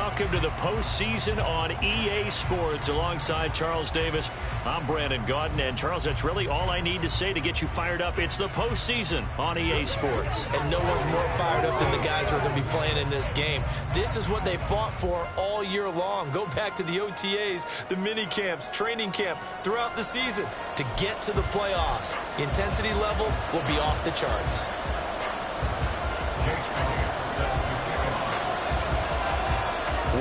welcome to the postseason on EA Sports. Alongside Charles Davis, I'm Brandon Gaudin. And Charles, that's really all I need to say to get you fired up. It's the postseason on EA Sports. And no one's more fired up than the guys who are going to be playing in this game. This is what they fought for all year long. Go back to the OTAs, the mini camps, training camp, throughout the season to get to the playoffs. The intensity level will be off the charts.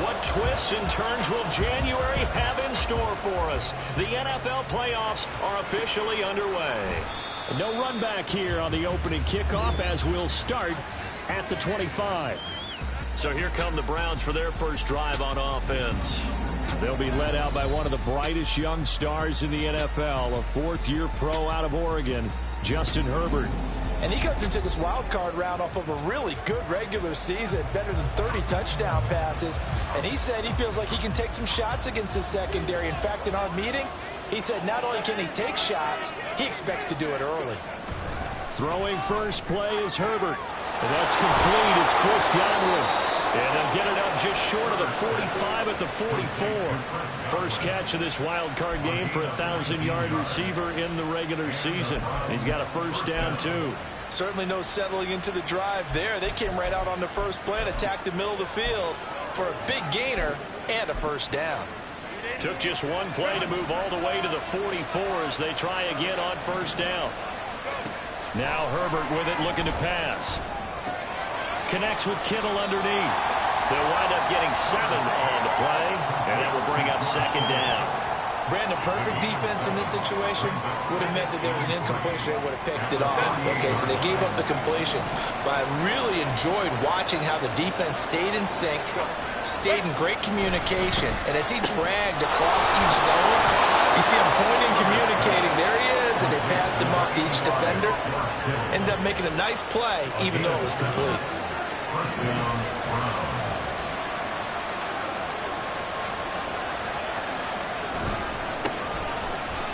What twists and turns will January have in store for us? The NFL playoffs are officially underway. No run back here on the opening kickoff as we'll start at the 25. So here come the Browns for their first drive on offense. They'll be led out by one of the brightest young stars in the NFL, a fourth-year pro out of Oregon, Justin Herbert. And he comes into this wild card round off of a really good regular season, better than 30 touchdown passes. And he said he feels like he can take some shots against the secondary. In fact, in our meeting, he said not only can he take shots, he expects to do it early. Throwing first play is Herbert. And that's complete. It's Chris Godwin. And they'll get it up just short of the 45 at the 44. First catch of this wild card game for a 1,000-yard receiver in the regular season. He's got a first down, too. Certainly no settling into the drive there. They came right out on the first play and attacked the middle of the field for a big gainer and a first down. Took just one play to move all the way to the 44 as they try again on first down. Now Herbert with it, looking to pass. Connects with Kittle underneath. They'll wind up getting 7 on the play, and that will bring up second down. Brandon, perfect defense in this situation would have meant that there was an incompletion. They would have picked it off. Okay, so they gave up the completion. But I really enjoyed watching how the defense stayed in sync, stayed in great communication. And as he dragged across each zone, you see him pointing, communicating. There he is, and they passed him up to each defender. Ended up making a nice play, even though it was complete.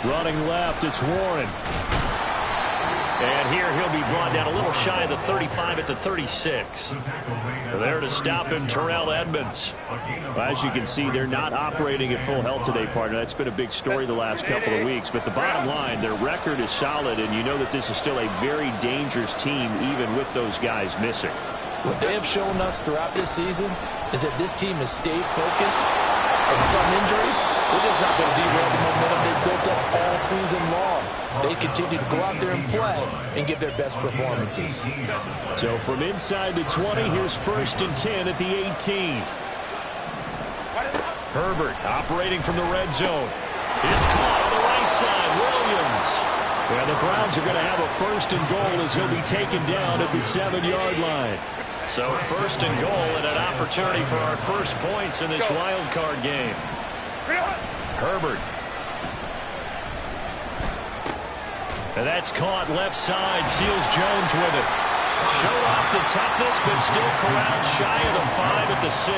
Running left, it's Warren. And here he'll be brought down a little shy of the 35 at the 36. There to stop him, Terrell Edmonds. As you can see, they're not operating at full health today, partner. That's been a big story the last couple of weeks. But the bottom line, their record is solid, and you know that this is still a very dangerous team, even with those guys missing. What they have shown us throughout this season is that this team has stayed focused, and some injuries, they're just not going to derail the momentum they've built up all season long. They continue to go out there and play and give their best performances. So from inside the 20, here's first and 10 at the 18. Herbert operating from the red zone. It's caught on the right side, Williams. And the Browns are going to have a first and goal as he'll be taken down at the 7-yard line. So first and goal and an opportunity for our first points in this wild card game. Herbert. And that's caught left side. Seals Jones with it. Showed off the toughness, but still corralled shy of the 5 at the 6.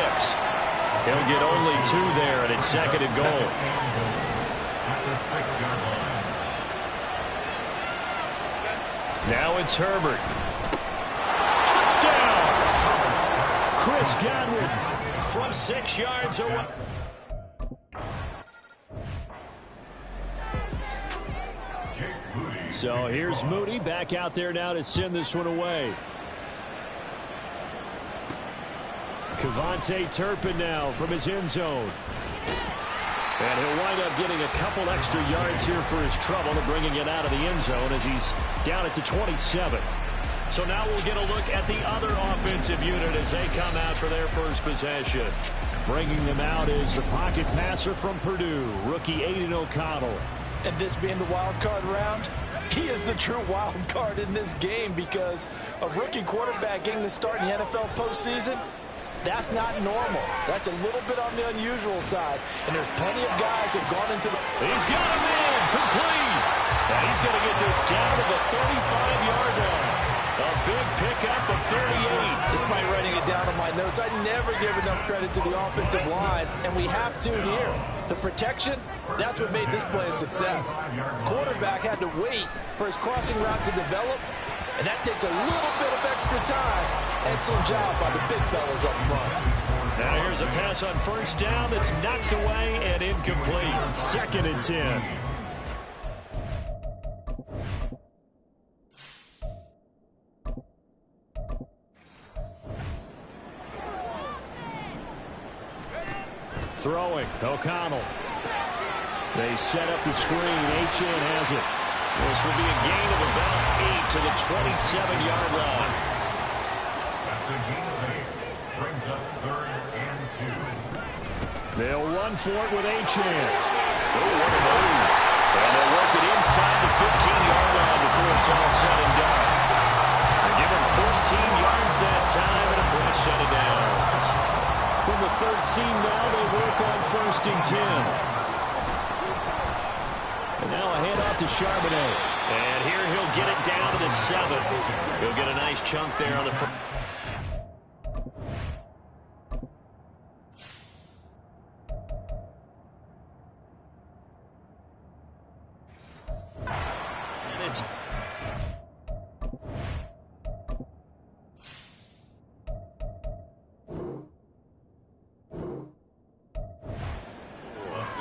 He'll get only 2 there, and it's second and goal. Now it's Herbert. Touchdown! Chris Godwin from 6 yards away. So here's Moody back out there now to send this one away. Kevontae Turpin now from his end zone. And he'll wind up getting a couple extra yards here for his trouble and bringing it out of the end zone as he's down at the 27. So now we'll get a look at the other offensive unit as they come out for their first possession. Bringing them out is the pocket passer from Purdue, rookie Aiden O'Connell. And this being the wild card round, he is the true wild card in this game because a rookie quarterback getting the start in the NFL postseason, that's not normal. That's a little bit on the unusual side. And there's plenty of guys who have gone into the... He's got him in, complete. And he's going to get this down to the 35-yard line. A big pickup of 38. Despite writing it down on my notes, I never give enough credit to the offensive line, and we have to here. The protection, that's what made this play a success. Quarterback had to wait for his crossing route to develop, and that takes a little bit of extra time. Excellent job by the big fellas up front. Now here's Here's a pass on first down that's knocked away and incomplete. 2nd and 10. Throwing, O'Connell. They set up the screen. Achane has it. This will be a gain of about 8 to the 27-yard line. That's a gain of 8. Brings up 3rd and 2. They'll run for it with Achane. Oh, what a move. And they'll work it inside the 15-yard line before it's all said and done. They give him 14 yards that time and a fresh set of downs. From the 13 now, they work on 1st and 10. And now a handoff to Charbonnet. And here he'll get it down to the 7. He'll get a nice chunk there on the front. And it's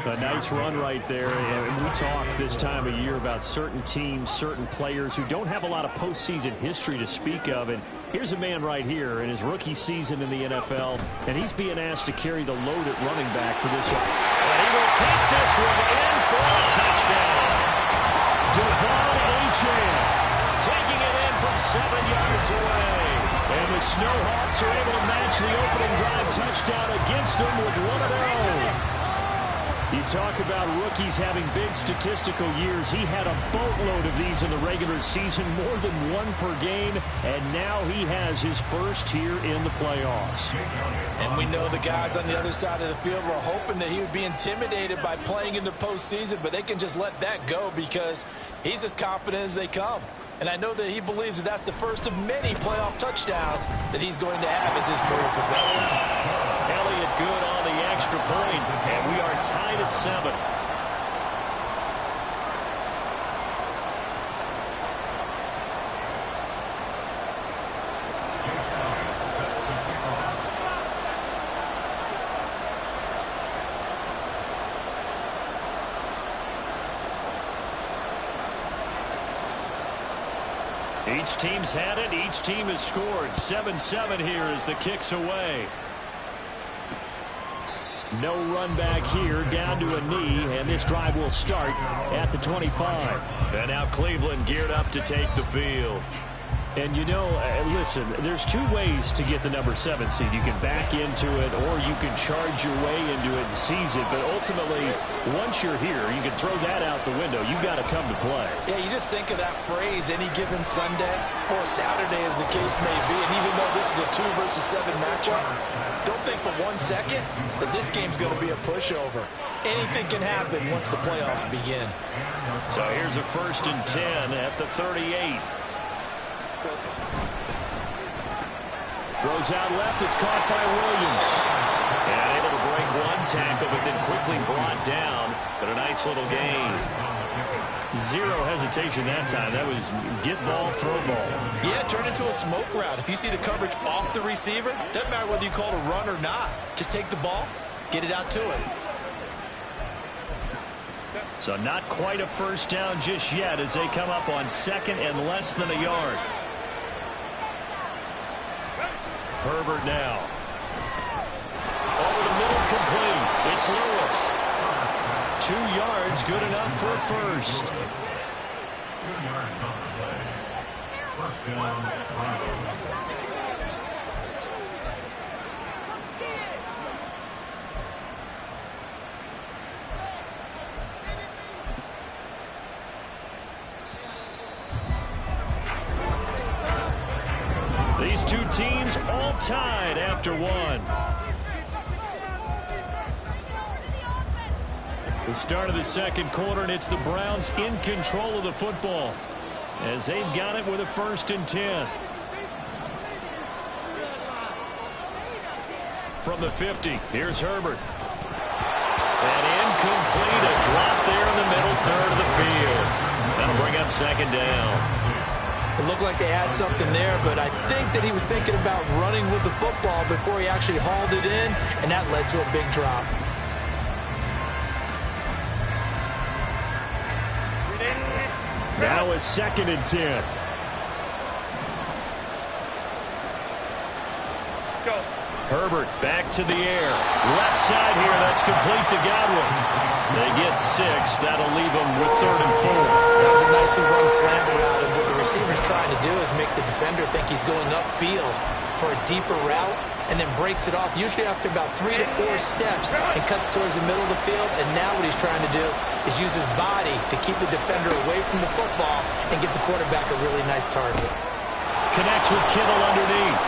a nice run right there. And we talk this time of year about certain teams, certain players who don't have a lot of postseason history to speak of. And here's a man right here in his rookie season in the NFL, and he's being asked to carry the load at running back for this one. And he will take this one in for a touchdown. Devon Achane taking it in from 7 yards away. And the Snowhawks are able to match the opening drive touchdown against them with one of their own. You talk about rookies having big statistical years. He had a boatload of these in the regular season, more than one per game, and now he has his first here in the playoffs. And we know the guys on the other side of the field were hoping that he would be intimidated by playing in the postseason, but they can just let that go because he's as confident as they come. And I know that he believes that that's the first of many playoff touchdowns that he's going to have as his career progresses. Elliott good on the extra point, and we are tied at 7. Each team's had it. Each team has scored. 7-7 here as the kick's away. No run back here, down to a knee, and this drive will start at the 25. And now Cleveland geared up to take the field. And, you know, listen, there's 2 ways to get the number 7 seed. You can back into it or you can charge your way into it and seize it. But ultimately, once you're here, you can throw that out the window. You've got to come to play. Yeah, you just think of that phrase, any given Sunday or Saturday as the case may be. And even though this is a 2 versus 7 matchup, don't think for 1 second that this game's going to be a pushover. Anything can happen once the playoffs begin. So here's a 1st and 10 at the 38. Throws out left. It's caught by Williams. And able to break 1 tackle, but then quickly brought down. But a nice little gain. 0 hesitation that time. That was get ball, throw ball. Yeah, turn into a smoke route. If you see the coverage off the receiver, doesn't matter whether you call it a run or not. Just take the ball, get it out to him. So not quite a first down just yet as they come up on 2nd and less than a yard. Herbert now. Over the middle, complete. It's Lewis. 2 yards, good enough for a first. 2 yards on the play. First down, Broncos. These 2 teams all tied after 1. The start of the 2nd quarter, and it's the Browns in control of the football as they've got it with a 1st and 10. From the 50, here's Herbert. And incomplete, a drop there in the middle 3rd of the field. That'll bring up 2nd down. It looked like they had something there, but I think that he was thinking about running with the football before he actually hauled it in, and that led to a big drop. Now it's 2nd and 10. Go. Herbert back to the air. Left side here. That's complete to Godwin. They get 6. That'll leave them with 3rd and 4. That was a nicely run slant route, and what the receiver's trying to do is make the defender think he's going upfield for a deeper route, and then breaks it off, usually after about 3 to 4 steps, and cuts towards the middle of the field. And now what he's trying to do is use his body to keep the defender away from the football and get the quarterback a really nice target. Connects with Kittle underneath.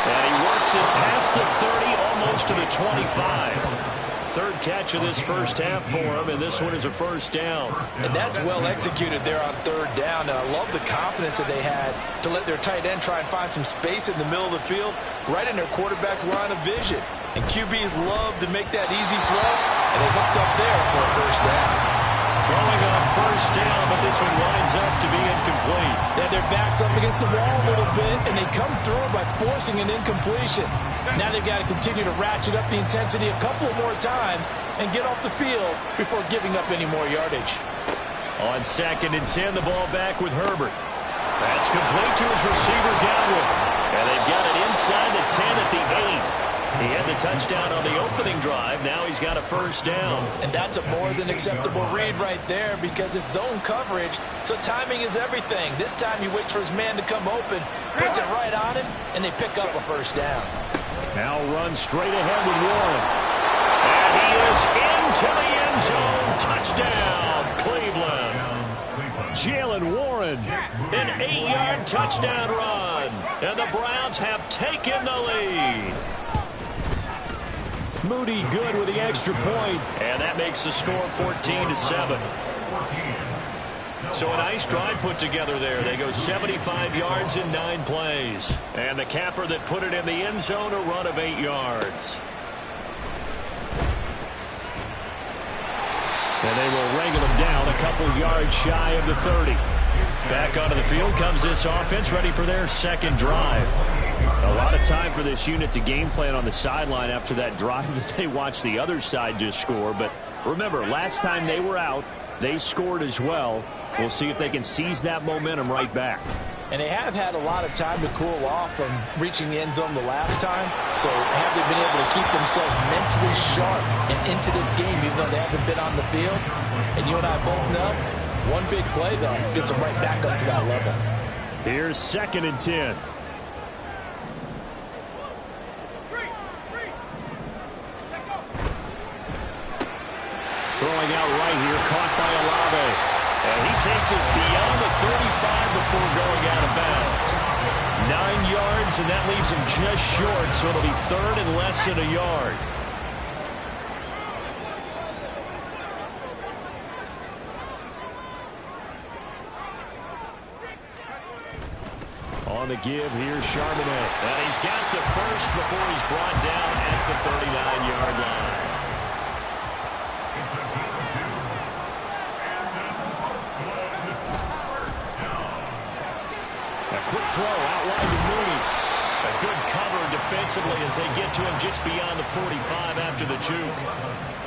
And he works it past the 30, almost to the 25. 3rd catch of this first half for him, and this one is a 1st down. And that's well executed there on 3rd down. And I love the confidence that they had to let their tight end try and find some space in the middle of the field, right in their quarterback's line of vision. And QBs love to make that easy throw, and they hooked up there for a 1st down. Throwing on 1st down, but this one winds up to be incomplete. They're their backs up against the wall a little bit, and they come through by forcing an incompletion. Now they've got to continue to ratchet up the intensity a couple more times and get off the field before giving up any more yardage. On 2nd and 10, the ball back with Herbert. That's complete to his receiver, Godwin. And they've got it inside the 10 at the 8. He had the touchdown on the opening drive. Now he's got a 1st down. And that's a more than acceptable read right there because it's zone coverage, so timing is everything. This time he waits for his man to come open, puts it right on him, and they pick up a 1st down. Now runs straight ahead with Warren. And he is into the end zone. Touchdown, Cleveland. Jalen Warren, an 8-yard touchdown run. And the Browns have taken the lead. Moody good with the extra point, and that makes the score 14-7. So a nice drive put together there. They go 75 yards in 9 plays. And the capper that put it in the end zone, a run of 8 yards. And they will wrangle him down a couple yards shy of the 30. Back onto the field comes this offense, ready for their 2nd drive. A lot of time for this unit to game plan on the sideline after that drive that they watched the other side just score. But remember, last time they were out, they scored as well. We'll see if they can seize that momentum right back. And they have had a lot of time to cool off from reaching the end zone the last time. So have they been able to keep themselves mentally sharp and into this game, even though they haven't been on the field? And you and I both know, one big play, though, gets them right back up to that level. Here's 2nd and 10. Throwing out right here, caught by Olave. And he takes us beyond the 35 before going out of bounds. 9 yards, and that leaves him just short, so it'll be 3rd and less than a yard. On the give, here's Charbonnet. And he's got the first before he's brought down at the 39-yard line. Quick throw out wide to Mooney. A good cover defensively as they get to him just beyond the 45 after the juke.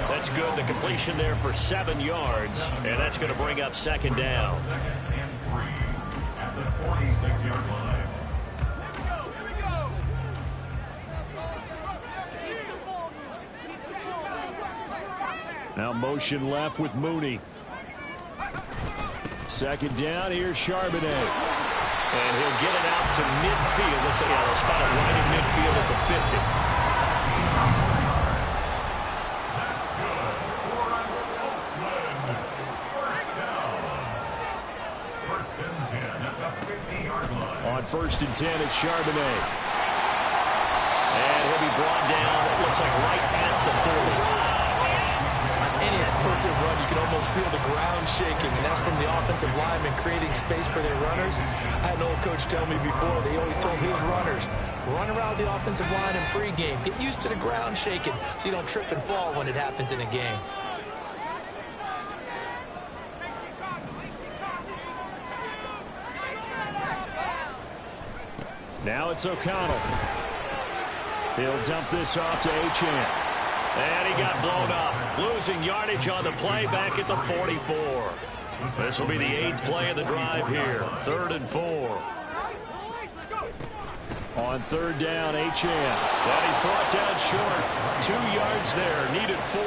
That's good. The completion there for 7 yards. And that's going to bring up 2nd down. At the 46-yard line. Now motion left with Mooney. 2nd down. Here's Charbonnet. And he'll get it out to midfield. Looks like they'll spot it right in midfield at the 50. That's good. First down. 1st and 10 at the 50-yard line. On 1st and 10, it's Charbonnet. And he'll be brought down, it looks like right at the 40. Any explosive run, you can almost feel the ground shaking, and that's from the offensive linemen creating space for their runners. I had an old coach tell me before, they always told his runners, run around the offensive line in pregame. Get used to the ground shaking so you don't trip and fall when it happens in a game. Now it's O'Connell. He'll dump this off to Achane. And he got blown up. Losing yardage on the play back at the 44. This will be the 8th play of the drive here. 3rd and 4. On 3rd down, Achane. And he's brought down short. 2 yards there. Needed 4.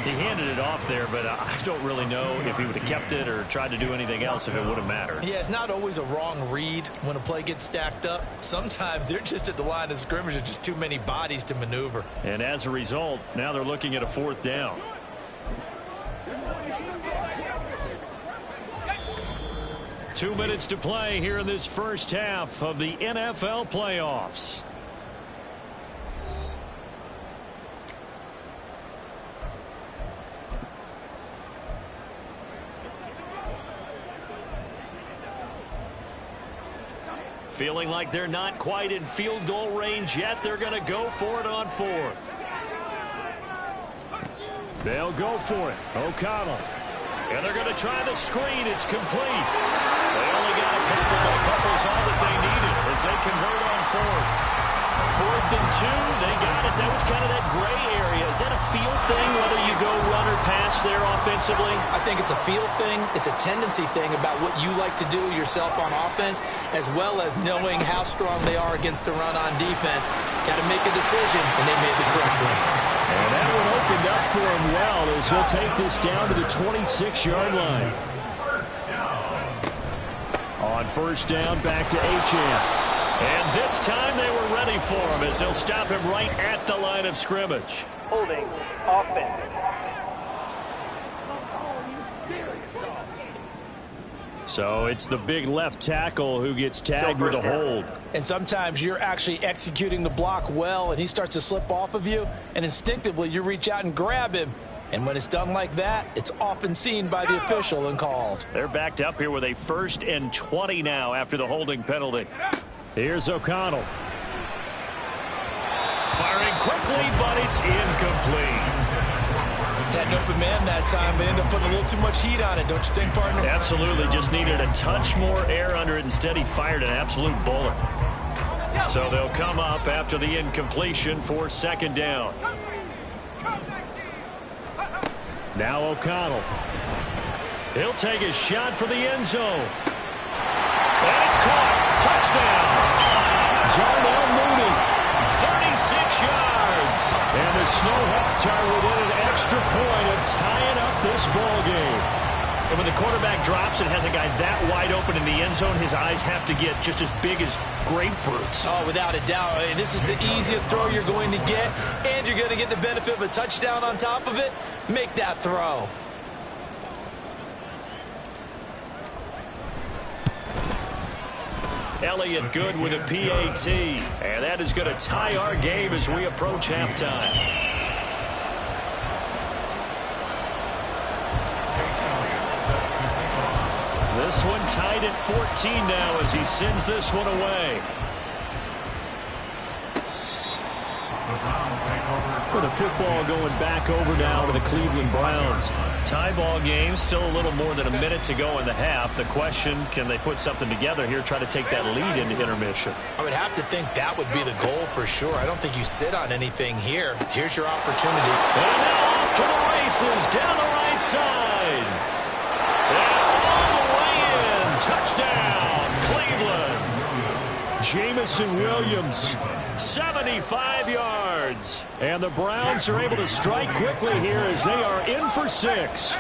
He handed it off there, but I don't really know if he would have kept it or tried to do anything else if it would have mattered. Yeah, it's not always a wrong read when a play gets stacked up. Sometimes they're just at the line of scrimmage. There's just too many bodies to maneuver. And as a result, now they're looking at a 4th down. Two minutes to play here in this first half of the NFL playoffs. Feeling like they're not quite in field goal range yet. They're going to go for it on 4th. They'll go for it. O'Connell. And they're going to try the screen. It's complete. They only got a couple, but a couple's all that they needed as they convert on 4th. 4th and 2. They got it. That was kind of that gray area. Is that a feel thing, whether you go run or pass there offensively? I think it's a feel thing. It's a tendency thing about what you like to do yourself on offense, as well as knowing how strong they are against the run on defense. Got to make a decision, and they made the correct one. And that one opened up for him well as he'll take this down to the 26-yard line. On 1st down, back to Achane. And this time they were ready for him as they'll stop him right at the line of scrimmage. Holding offense. So it's the big left tackle who gets tagged with a hold. And sometimes you're actually executing the block well, and he starts to slip off of you, and instinctively you reach out and grab him. And when it's done like that, it's often seen by the official and called. They're backed up here with a 1st and 20 now after the holding penalty. Here's O'Connell. Firing quickly, but it's incomplete. Had an open man that time, but ended up putting a little too much heat on it, don't you think, partner? Absolutely. Just needed a touch more air under it. Instead, he fired an absolute bullet. So they'll come up after the incompletion for 2nd down. Now O'Connell. He'll take a shot for the end zone. And it's caught. Touchdown. Darnell Mooney. 36 yards. And the Snowhawks are within an extra point of tying up this ball game. And when the quarterback drops and has a guy that wide open in the end zone, his eyes have to get just as big as grapefruits. Oh, without a doubt. This is the easiest throw you're going to get, and you're going to get the benefit of a touchdown on top of it. Make that throw. Elliott good with a PAT. And that is going to tie our game as we approach halftime. This one tied at 14 now as he sends this one away. With the football going back over now to the Cleveland Browns. Tie ball game, still a little more than a minute to go in the half. The question, can they put something together here, try to take that lead into intermission? I would have to think that would be the goal for sure. I don't think you sit on anything here. Here's your opportunity. And now off to the races, down the right side. And all the way in. Touchdown, Cleveland. Jamison Williams. 75 yards. And the Browns are able to strike quickly here as they are in for 6.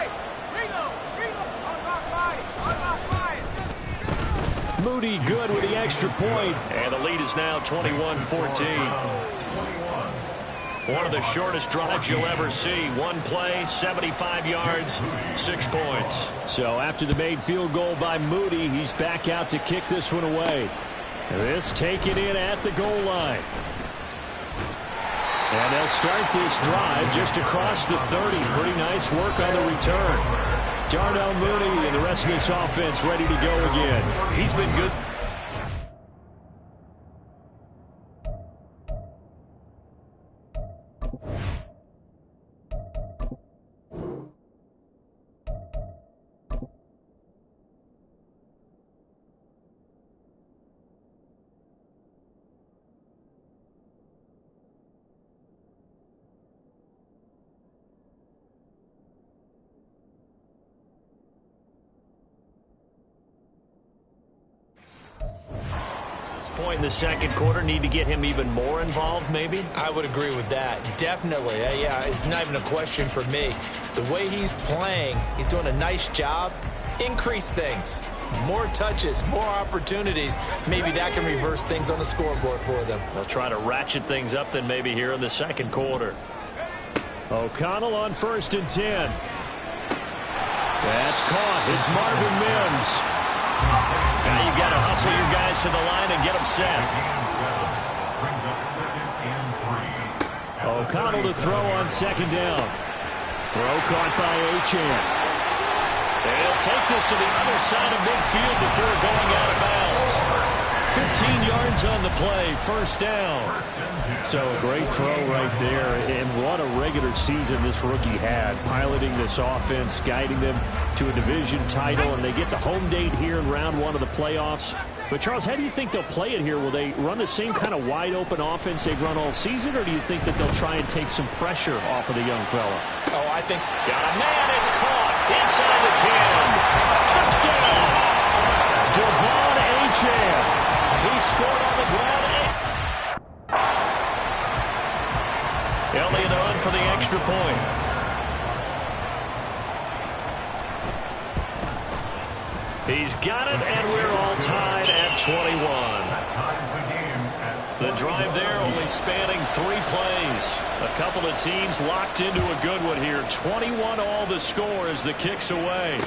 Moody good with the extra point. And the lead is now 21-14. One of the shortest drives you'll ever see. One play, 75 yards, 6 points. So after the made field goal by Moody, he's back out to kick this one away. This taken in at the goal line. And they'll start this drive just across the 30. Pretty nice work on the return. Darnell Mooney and the rest of this offense ready to go again. He's been good. point in the second quarter, need to get him even more involved, maybe? I would agree with that. Definitely. Yeah, it's not even a question for me. The way he's playing, he's doing a nice job. Increase things. More touches, more opportunities. Maybe that can reverse things on the scoreboard for them. They'll try to ratchet things up then maybe here in the second quarter. O'Connell on 1st and 10. That's caught. It's Marvin Mims. Now you got to hustle your guys to the line and get them set. O'Connell to throw on 2nd down. Throw caught by Achane. They'll take this to the other side of midfield before going out of bounds. 15 yards on the play, 1st down. So a great throw right there, and what a regular season this rookie had, piloting this offense, guiding them to a division title, and they get the home date here in round 1 of the playoffs. But, Charles, how do you think they'll play it here? Will they run the same kind of wide-open offense they've run all season, or do you think that they'll try and take some pressure off of the young fella? Oh, I think... Got a man, it's caught inside the 10. Touchdown! Devon Achane. He scored on the ground. Elliott on for the extra point. He's got it, and we're all tied at 21. The drive there only spanning 3 plays. A couple of teams locked into a good one here. 21 all the score as the kick's away.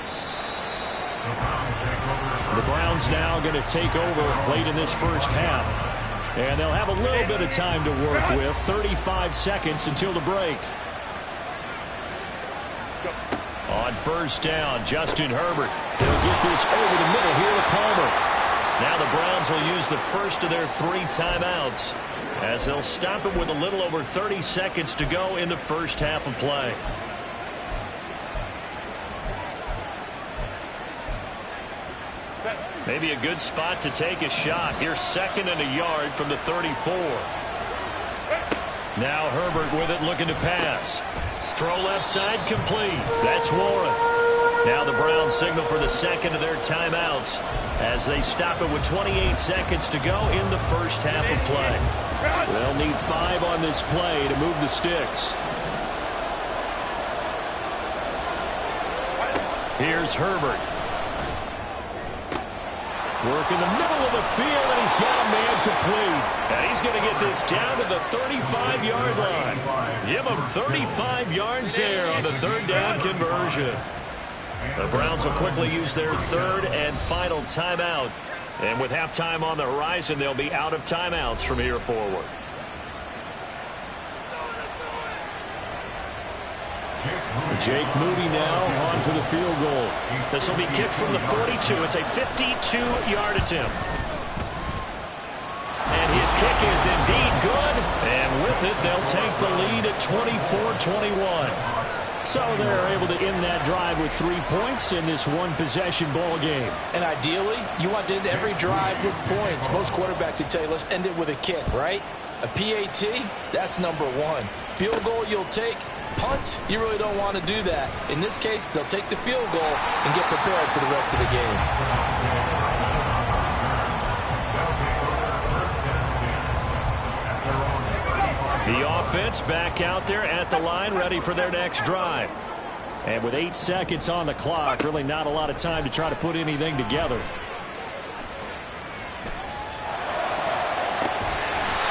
The Browns now going to take over late in this first half. And they'll have a little bit of time to work with. 35 seconds until the break. On 1st down, Justin Herbert. They'll get this over the middle here to Palmer. Now the Browns will use the first of their 3 timeouts as they'll stop it with a little over 30 seconds to go in the first half of play. Maybe a good spot to take a shot. Here's 2nd and a yard from the 34. Now Herbert with it, looking to pass. Throw left side, complete. That's Warren. Now the Browns signal for the 2nd of their timeouts as they stop it with 28 seconds to go in the first half of play. They'll need 5 on this play to move the sticks. Here's Herbert. Work in the middle of the field, and he's got a man complete. And he's going to get this down to the 35-yard line. Give him 35 yards there on the 3rd down conversion. The Browns will quickly use their 3rd and final timeout. And with halftime on the horizon, they'll be out of timeouts from here forward. Jake Moody now on for the field goal. This will be kicked from the 42. It's a 52-yard attempt. And his kick is indeed good. And with it, they'll take the lead at 24-21. So they're able to end that drive with 3 points in this one-possession ball game. And ideally, you want to end every drive with points. Most quarterbacks would tell you, let's end it with a kick, right? A PAT, that's number 1. Field goal you'll take. Punts, you really don't want to do that. In this case, they'll take the field goal and get prepared for the rest of the game. The offense back out there at the line, ready for their next drive. And with 8 seconds on the clock, really not a lot of time to try to put anything together.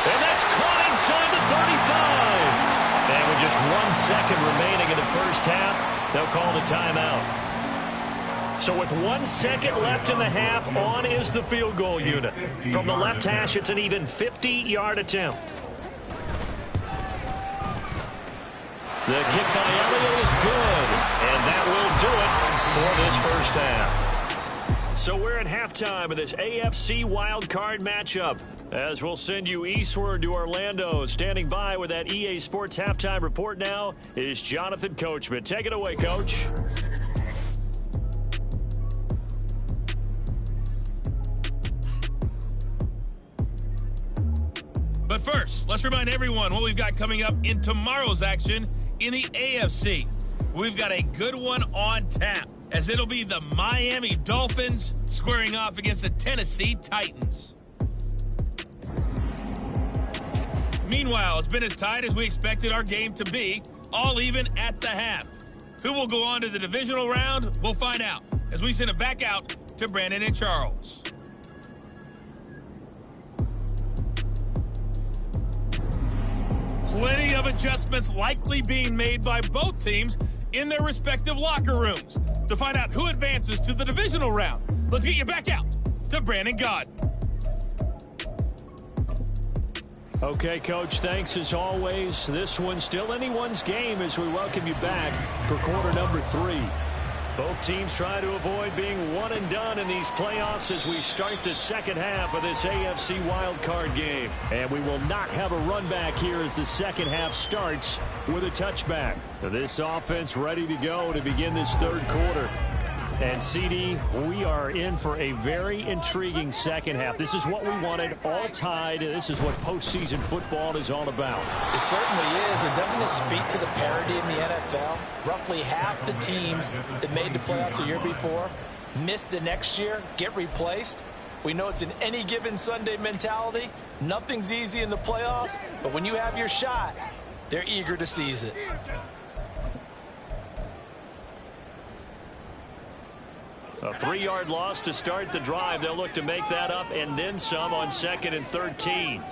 And that's caught inside the 35. And with just 1 second remaining in the first half, they'll call the timeout. So with 1 second left in the half, on is the field goal unit. From the left hash, it's an even 50-yard attempt. The kick by Elliott is good, and that will do it for this first half. So we're at halftime of this AFC wildcard matchup, as we'll send you eastward to Orlando. Standing by with that EA Sports halftime report now is Jonathan Coachman. Take it away, Coach. But first, let's remind everyone what we've got coming up in tomorrow's action in the AFC. We've got a good one on tap, as it'll be the Miami Dolphins squaring off against the Tennessee Titans. Meanwhile, it's been as tight as we expected our game to be, all even at the half. Who will go on to the divisional round? We'll find out as we send it back out to Brandon and Charles. Plenty of adjustments likely being made by both teams in their respective locker rooms. To find out who advances to the divisional round, let's get you back out to Brandon God. Okay, Coach, thanks as always. This one's still anyone's game as we welcome you back for quarter number 3. Both teams try to avoid being one and done in these playoffs as we start the second half of this AFC wildcard game. And we will not have a run back here as the second half starts with a touchback. This offense ready to go to begin this third quarter. And, CD, we are in for a very intriguing second half. This is what we wanted, all tied. This is what postseason football is all about. It certainly is. And doesn't it speak to the parity in the NFL? Roughly half the teams that made the playoffs the year before miss the next year, get replaced. We know it's an any given Sunday mentality. Nothing's easy in the playoffs, but when you have your shot, they're eager to seize it. A 3-yard loss to start the drive. They'll look to make that up and then some on 2nd and 13.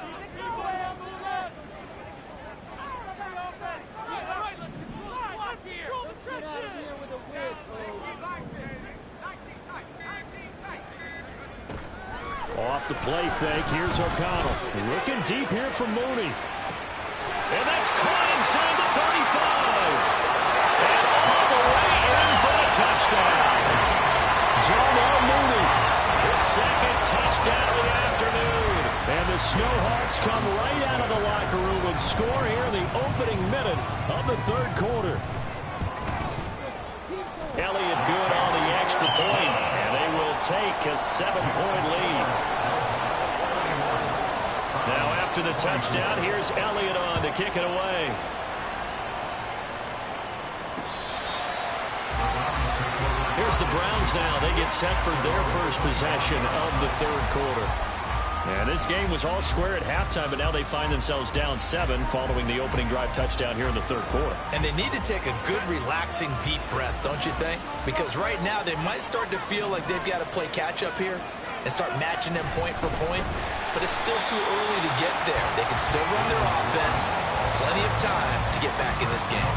Off the play fake. Here's O'Connell. Looking deep here for Mooney. And that's caught inside the 35. And all the way in for the touchdown. Mooney, his second touchdown of the afternoon. And the Snowhawks come right out of the locker room and score here in the opening minute of the third quarter. Elliott good on the extra point, and they will take a 7-point lead. Now after the touchdown, here's Elliott on to kick it away. Here's the Browns now. They get set for their first possession of the third quarter. And this game was all square at halftime, but now they find themselves down 7 following the opening drive touchdown here in the third quarter. And they need to take a good, relaxing, deep breath, don't you think? Because right now they might start to feel like they've got to play catch-up here and start matching them point for point. But it's still too early to get there. They can still run their offense. Plenty of time to get back in this game.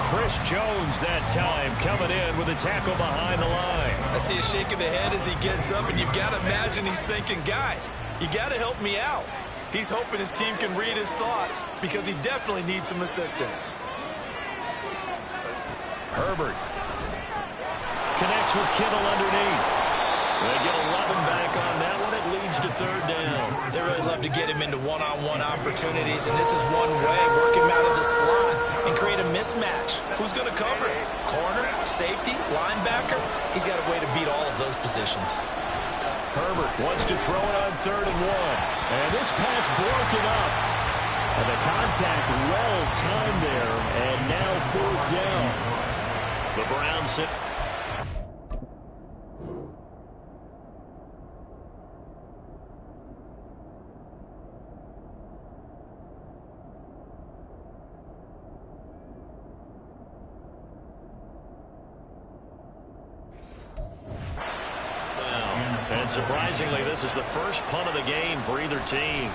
Chris Jones that time coming in with a tackle behind the line. I see a shake of the head as he gets up, and you've got to imagine he's thinking, guys, you got to help me out. He's hoping his team can read his thoughts because he definitely needs some assistance. Herbert connects with Kittle underneath. They get 11 back on that one. It leads to third down. They really love to get him into one-on-one opportunities, and this is one way. Work him out of the slot and create a mismatch. Who's going to cover it? Corner, safety, linebacker? He's got a way to beat all of those positions. Herbert wants to throw it on 3rd and 1. And this pass broken up. And the contact well timed there. And now 4th down. The Browns sit. And surprisingly, this is the first punt of the game for either team.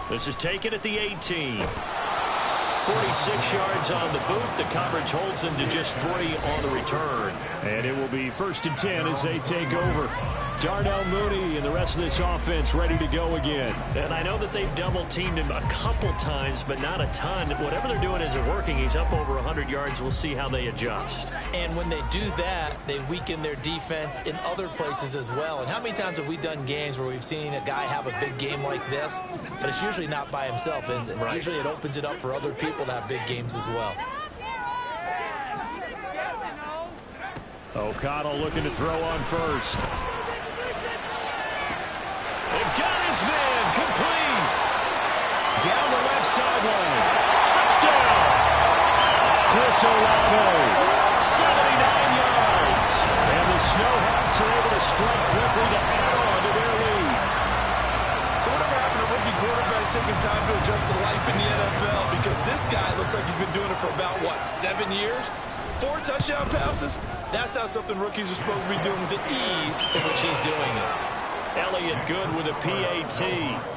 This is taken at the 18. 46 yards on the boot. The coverage holds him to just 3 on the return. And it will be 1st and 10 as they take over. Darnell Mooney and the rest of this offense ready to go again. And I know that they've double-teamed him a couple times, but not a ton. Whatever they're doing isn't working. He's up over 100 yards. We'll see how they adjust. And when they do that, they weaken their defense in other places as well. And how many times have we done games where we've seen a guy have a big game like this, but it's usually not by himself, is it? Right. Usually it opens it up for other people to have big games as well. O'Connell looking to throw on first. They've got his man complete. Down the left sideline. Touchdown. Chris Olave. 79 yards. And the Snowhawks are able to strike quickly to add on to quarterback's taking time to adjust to life in the NFL because this guy looks like he's been doing it for about, what, 7 years? 4 touchdown passes? That's not something rookies are supposed to be doing with the ease in which he's doing it. Elliott good with a PAT,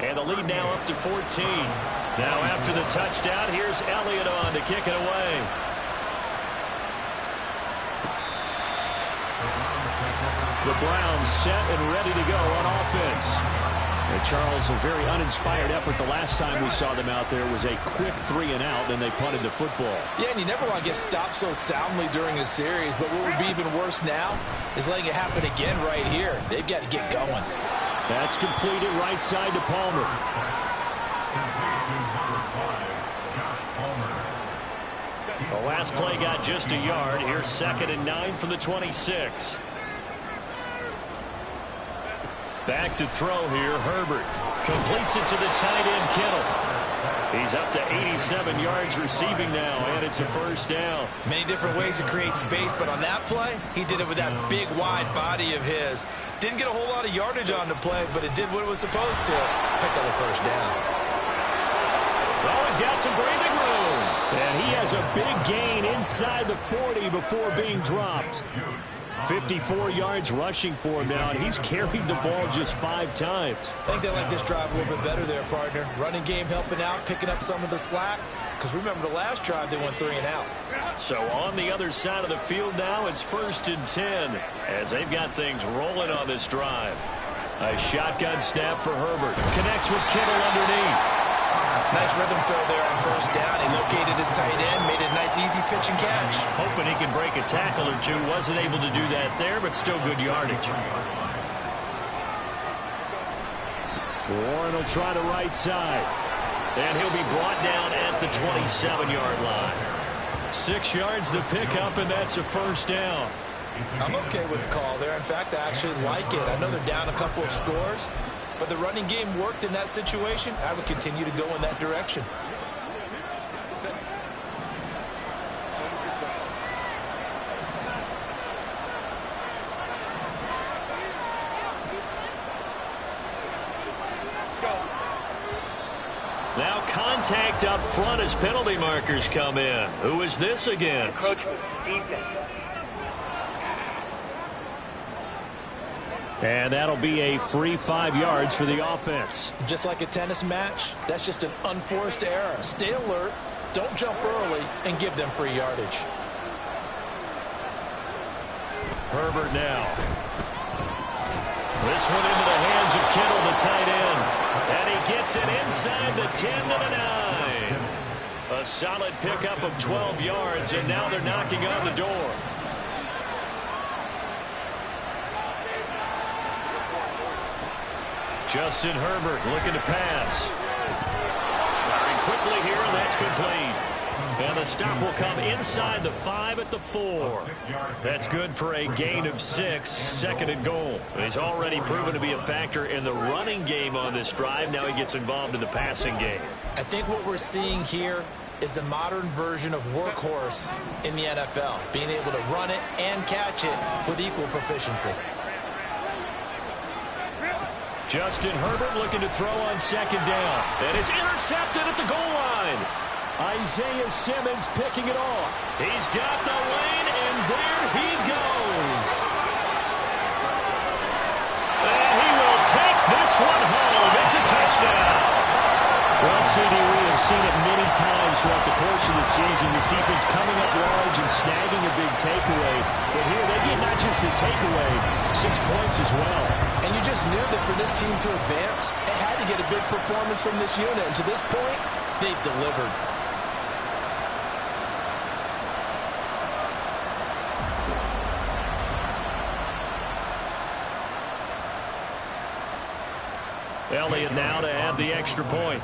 and the lead now up to 14. Now after the touchdown, here's Elliott on to kick it away. The Browns set and ready to go on offense. And Charles, a very uninspired effort the last time we saw them out there was a quick 3-and-out, and they punted the football. Yeah, and you never want to get stopped so soundly during a series, but what would be even worse now is letting it happen again right here. They've got to get going. That's completed right side to Palmer. The last play got just a yard. Here's 2nd and 9 from the 26. Back to throw here, Herbert. Completes it to the tight end, Kittle. He's up to 87 yards receiving now, and it's a first down. Many different ways to create space, but on that play, he did it with that big, wide body of his. Didn't get a whole lot of yardage on the play, but it did what it was supposed to. Pick up a first down. Oh, he's got some breathing room. And he has a big gain inside the 40 before being dropped. 54 yards rushing for him now, and he's carried the ball just 5 times. I think they like this drive a little bit better there, partner. Running game helping out, picking up some of the slack. Because remember, the last drive, they went 3-and-out. So on the other side of the field now, it's 1st and 10, as they've got things rolling on this drive. A shotgun snap for Herbert. Connects with Kittle underneath. Nice rhythm throw there on first down. He located his tight end, made it a nice, easy pitch and catch. Hoping he can break a tackle or two. Wasn't able to do that there, but still good yardage. Warren will try the right side. And he'll be brought down at the 27-yard line. 6 yards the pickup, and that's a first down. I'm okay with the call there. In fact, I actually like it. I know they're down a couple of scores, but the running game worked in that situation. I would continue to go in that direction. Now contact up front as penalty markers come in. Who is this against? Defense. And that'll be a free 5 yards for the offense. Just like a tennis match, that's just an unforced error. Stay alert, don't jump early, and give them free yardage. Herbert now. This one into the hands of Kittle, the tight end. And he gets it inside the 10 to the 9. A solid pickup of 12 yards, and now they're knocking on the door. Justin Herbert looking to pass. Firing quickly here, and that's complete. And the stop will come inside the 5 at the 4. That's good for a gain of 6, 2nd and goal. He's already proven to be a factor in the running game on this drive. Now he gets involved in the passing game. I think what we're seeing here is the modern version of workhorse in the NFL, being able to run it and catch it with equal proficiency. Justin Herbert looking to throw on 2nd down. And it's intercepted at the goal line. Isaiah Simmons picking it off. He's got the lane, and there he goes. And he will take this one home. It's a touchdown. Well, CD, we have seen it many times throughout the course of the season. This defense coming up large and snagging a big takeaway. But here they get not just the takeaway, 6 points as well. And you just knew that for this team to advance, it had to get a big performance from this unit. And to this point, they've delivered. Elliott now to add the extra point.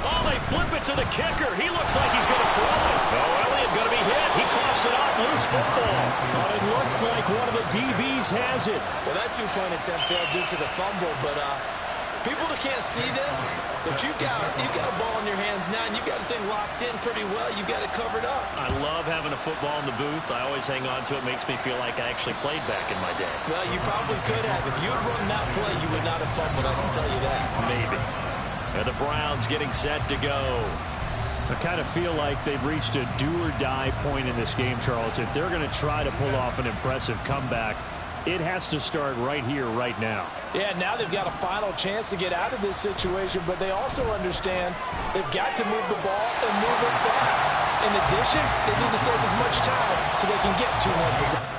Oh, they flip it to the kicker. He looks like he's going to throw it. Oh, Elliott going to be hit. He coughs it up, loose football. But it looks like one of the DBs has it. Well, that 2-point attempt failed due to the fumble, but People that can't see this, but you've got a ball in your hands now, and you've got the thing locked in pretty well. You've got it covered up. I love having a football in the booth. I always hang on to it. Makes me feel like I actually played back in my day. Well, you probably could have. If you had run that play, you would not have fumbled, I can tell you that. Maybe. And the Browns getting set to go. I kind of feel like they've reached a do-or-die point in this game, Charles. If they're going to try to pull off an impressive comeback, it has to start right here, right now. Yeah, now they've got a final chance to get out of this situation, but they also understand they've got to move the ball and move it fast. In addition, they need to save as much time so they can get 2-1 possession.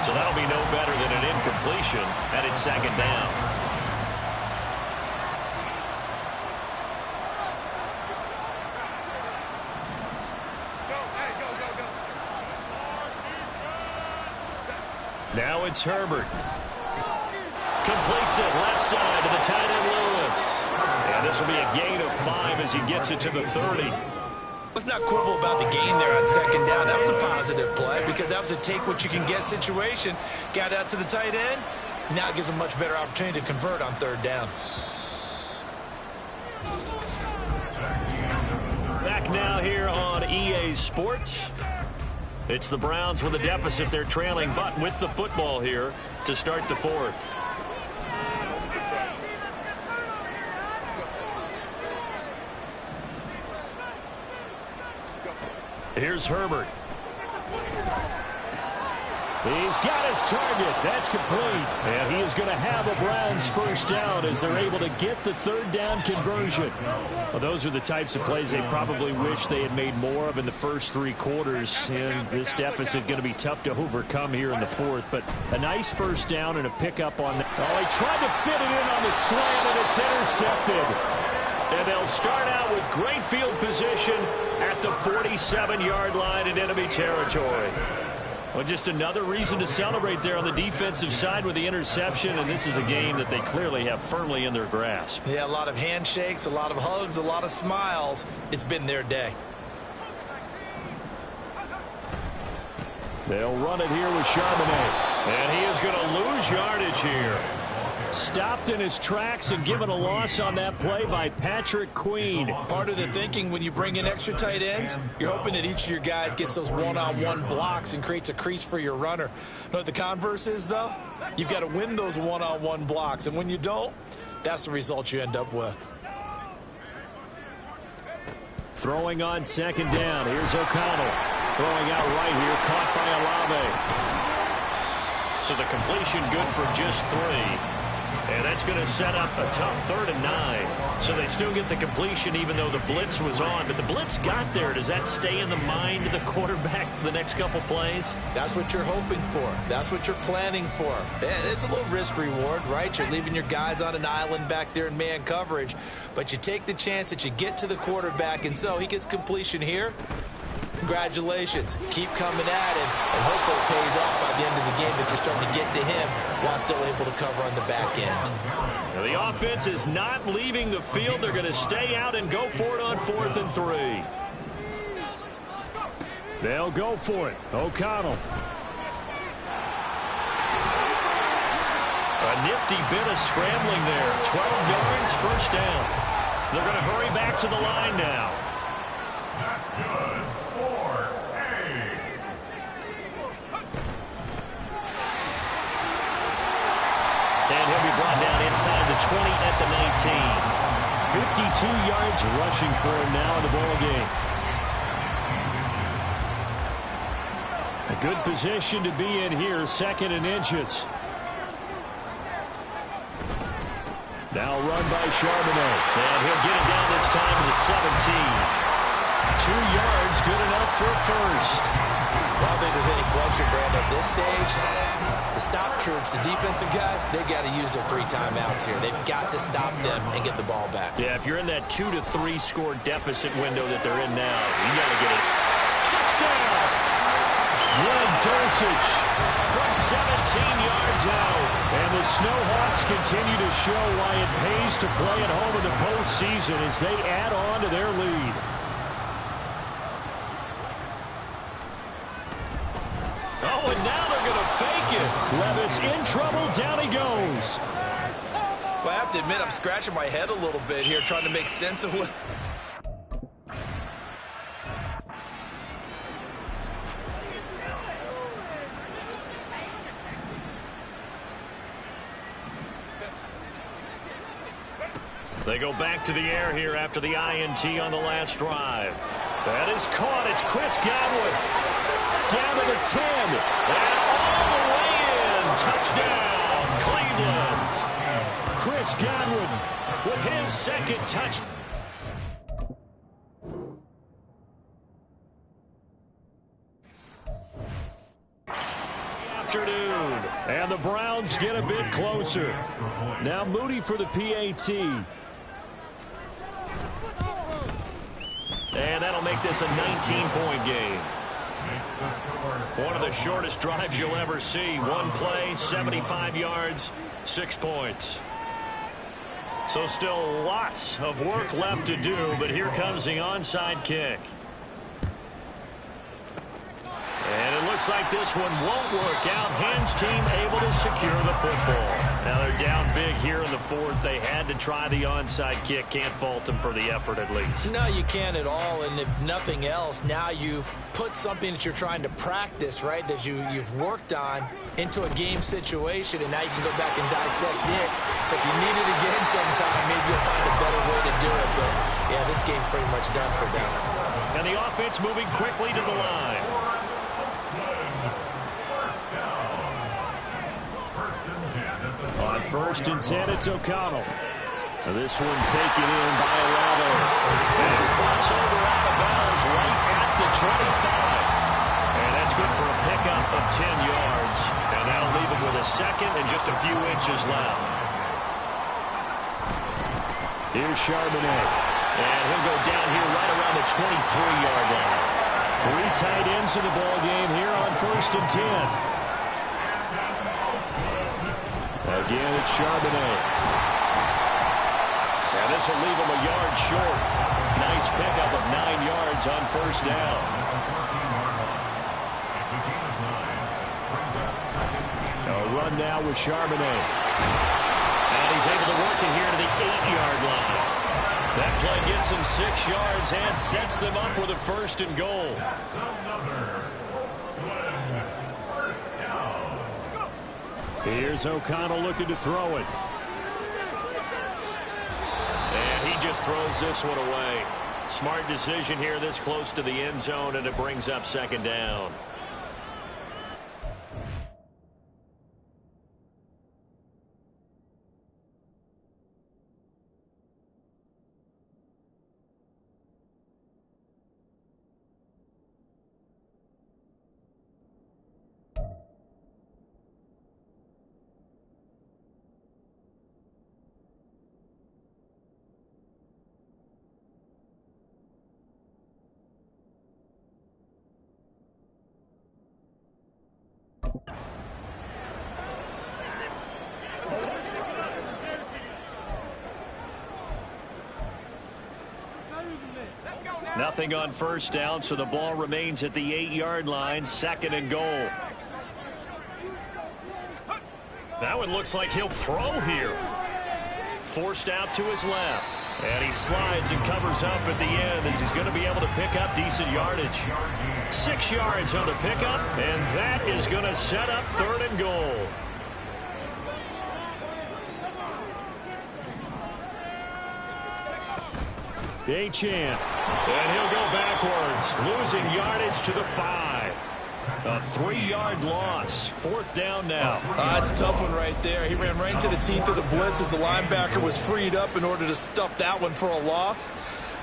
So that'll be no better than an incompletion, and it's second down. Now it's Herbert. Completes it left side to the tight end Lewis. And this will be a gain of 5 as he gets it to the 30. Let's not quibble about the gain there on second down. That was a positive play because that was a take-what-you-can-get situation. Got out to the tight end. Now it gives a much better opportunity to convert on third down. Back now here on EA Sports. It's the Browns with a deficit. They're trailing, but with the football here to start the fourth. Here's Herbert. He's got his target. That's complete. And he is going to have a Browns first down as they're able to get the third down conversion. Well, those are the types of plays they probably wish they had made more of in the first 3 quarters. And this deficit going to be tough to overcome here in the fourth. But a nice first down and a pickup on that. Oh, he tried to fit it in on the slant, and it's intercepted. And they'll start out with great field position at the 47-yard line in enemy territory. Well, just another reason to celebrate there on the defensive side with the interception, and this is a game that they clearly have firmly in their grasp. Yeah, a lot of handshakes, a lot of hugs, a lot of smiles. It's been their day. They'll run it here with Charbonnet. And he is going to lose yardage here. Stopped in his tracks and given a loss on that play by Patrick Queen. Part of the thinking when you bring in extra tight ends, you're hoping that each of your guys gets those one-on-one blocks and creates a crease for your runner. You know what the converse is, though? You've got to win those one-on-one blocks, and when you don't, that's the result you end up with. Throwing on second down. Here's O'Connell. Throwing out right here, caught by Olave. So the completion good for just 3. And that's going to set up a tough 3rd and 9. So they still get the completion even though the blitz was on. But the blitz got there. Does that stay in the mind of the quarterback the next couple plays? That's what you're hoping for. That's what you're planning for. It's a little risk reward, right? You're leaving your guys on an island back there in man coverage. But you take the chance that you get to the quarterback. And so he gets completion here. Congratulations. Keep coming at him, and hopefully it pays off by the end of the game that you're starting to get to him while still able to cover on the back end. Now the offense is not leaving the field. They're going to stay out and go for it on 4th and 3. They'll go for it. O'Connell. A nifty bit of scrambling there. 12 yards, first down. They're going to hurry back to the line now. That's good. And he'll be brought down inside the 20 at the 19. 52 yards rushing for him now in the ball game. A good position to be in here, 2nd and inches. Now run by Charbonnet. And he'll get it down this time to the 17. 2 yards, good enough for a first. I don't think there's any question, Brand, at this stage. The stop troops, the defensive guys, they got to use their 3 timeouts here. They've got to stop them and get the ball back. Yeah, if you're in that 2 to 3 score deficit window that they're in now, you got to get it. Touchdown! Greg Dulcich from 17 yards out. And And the Snowhawks continue to show why it pays to play at home in the postseason as they add on to their lead. Oh, and now they're going to fake it. Levis in trouble. Down he goes. Well, I have to admit, I'm scratching my head a little bit here trying to make sense of what... They go back to the air here after the INT on the last drive. That is caught. It's Chris Godwin. Down to the 10. And all the way in. Touchdown, Cleveland. Chris Godwin with his second touch. Afternoon. And the Browns get a bit closer. Now Moody for the PAT. And that'll make this a 19-point game. One of the shortest drives you'll ever see. One play, 75 yards, 6 points. So still lots of work left to do, but here comes the onside kick. And it looks like this one won't work out. Hens team able to secure the football. Now they're down big here in the fourth. They had to try the onside kick. Can't fault them for the effort at least. No, you can't at all. And if nothing else, now you've put something that you're trying to practice, right, that you've worked on into a game situation, and now you can go back and dissect it. So if you need it again sometime, maybe you'll find a better way to do it. But, yeah, this game's pretty much done for them. And the offense moving quickly to the line. On 1st and 10, it's O'Connell. This one taken in by Olave. And crossover out of bounds right at the 25. And that's good for a pickup of 10 yards. And that'll leave him with a second and just a few inches left. Here's Charbonnet. And he'll go down here right around the 23-yard line. 3 tight ends in the ball game here on 1st and 10. Again, it's Charbonnet. And this will leave him a yard short. Nice pickup of 9 yards on 1st down. A run now with Charbonnet. And he's able to work it here to the 8-yard line. That play gets him 6 yards and sets them up with a 1st and goal. Here's O'Connell looking to throw it. And he just throws this one away. Smart decision here this close to the end zone, and it brings up 2nd down. Nothing on 1st down, so the ball remains at the 8-yard line, 2nd and goal. That one looks like he'll throw here. Forced out to his left. And he slides and covers up at the end as he's going to be able to pick up decent yardage. 6 yards on the pickup, and that is going to set up 3rd and goal. Daym. And he'll go backwards, losing yardage to the 5. A 3-yard loss. 4th down now. It's a tough one right there. He ran right into the teeth of the blitz as the linebacker was freed up in order to stuff that one for a loss.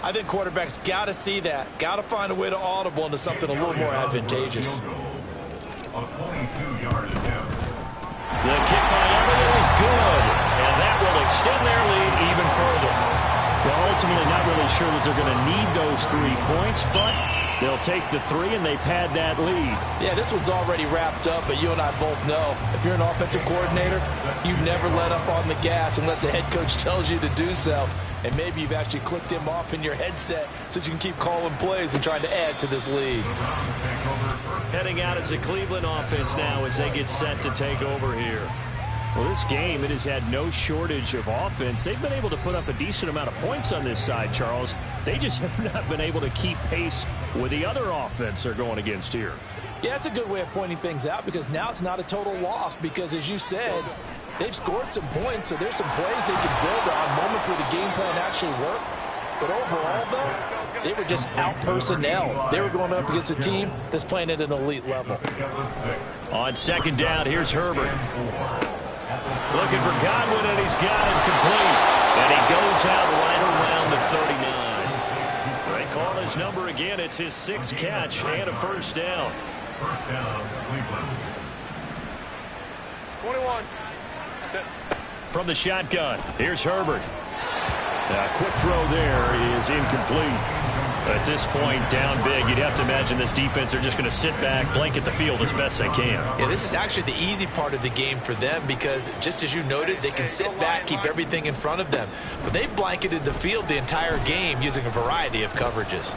I think quarterbacks got to see that. Got to find a way to audible into something a little more advantageous. A 22-yard attempt. The kick by Elliott is good. And that will extend their lead even further. Well, ultimately not really sure that they're going to need those 3 points, but They'll take the 3, and they pad that lead. Yeah, this one's already wrapped up, but you and I both know if you're an offensive coordinator, you never let up on the gas unless the head coach tells you to do so. And maybe you've actually clicked him off in your headset so that you can keep calling plays and trying to add to this lead. Heading out as the Cleveland offense now as they get set to take over here. Well, this game, it has had no shortage of offense. They've been able to put up a decent amount of points on this side, Charles. They just have not been able to keep pace with the other offense they're going against here. Yeah, it's a good way of pointing things out because now it's not a total loss because, as you said, they've scored some points, so there's some plays they can build on, moments where the game plan actually worked. But overall, though, they were just out-personnel. They were going up against a team that's playing at an elite level. On second down, here's Herbert. Looking for Godwin, and he's got him complete. And he goes out right around the 39. They call his number again. It's his 6th catch and a first down. First down, Cleveland. 21. From the shotgun, here's Herbert. A quick throw there is incomplete. At this point, down big, you'd have to imagine this defense, they're just going to sit back, blanket the field as best they can. Yeah, this is actually the easy part of the game for them because, just as you noted, they can sit back, keep everything in front of them. But they've blanketed the field the entire game using a variety of coverages.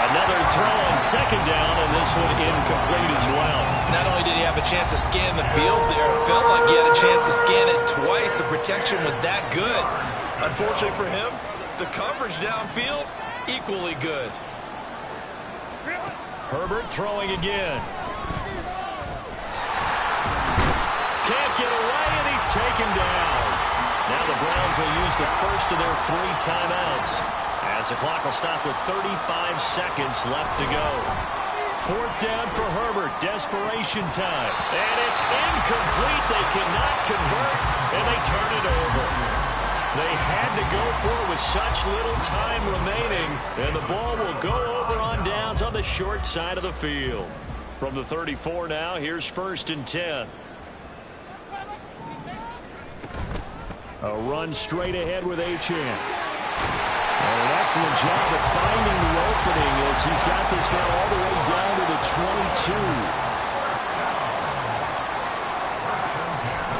Another throw on second down, and this one incomplete as well. Not only did he have a chance to scan the field there, it felt like he had a chance to scan it twice. The protection was that good. Unfortunately for him, the coverage downfield, equally good. Herbert throwing again. Can't get away, and he's taken down. Now the Browns will use the first of their 3 timeouts, as the clock will stop with 35 seconds left to go. 4th down for Herbert. Desperation time. And it's incomplete. They cannot convert, and they turn it over. They had to go for it with such little time remaining, and the ball will go over on downs on the short side of the field. From the 34 now, here's 1st and 10. A run straight ahead with Achane. And an excellent job of finding the opening as he's got this now all the way down to the 22.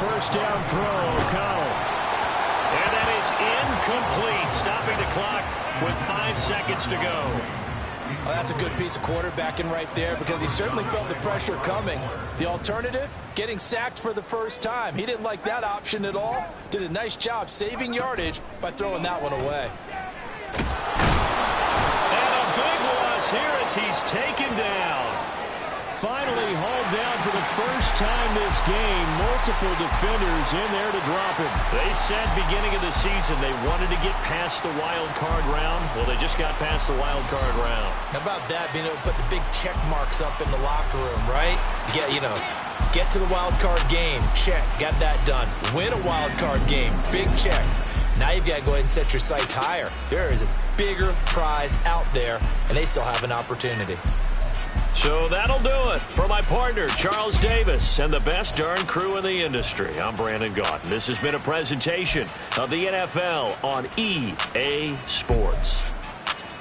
First down throw, O'Connell. And that is incomplete, stopping the clock with 5 seconds to go. Well, that's a good piece of quarterbacking right there because he certainly felt the pressure coming. The alternative, getting sacked for the first time. He didn't like that option at all. Did a nice job saving yardage by throwing that one away. And a big loss here as he's taken down. Finally hauled down for the first time this game. Multiple defenders in there to drop him. They said beginning of the season they wanted to get past the wild card round. Well, they just got past the wild card round. How about that, being able to put the big check marks up in the locker room, right? Get to the wild card game. Check. Got that done. Win a wild card game. Big check. Now you've got to go ahead and set your sights higher. There is a bigger prize out there, and they still have an opportunity. So that'll do it. For my partner, Charles Davis, and the best darn crew in the industry, I'm Brandon Gaunt. This has been a presentation of the NFL on EA Sports.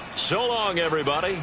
So long, everybody.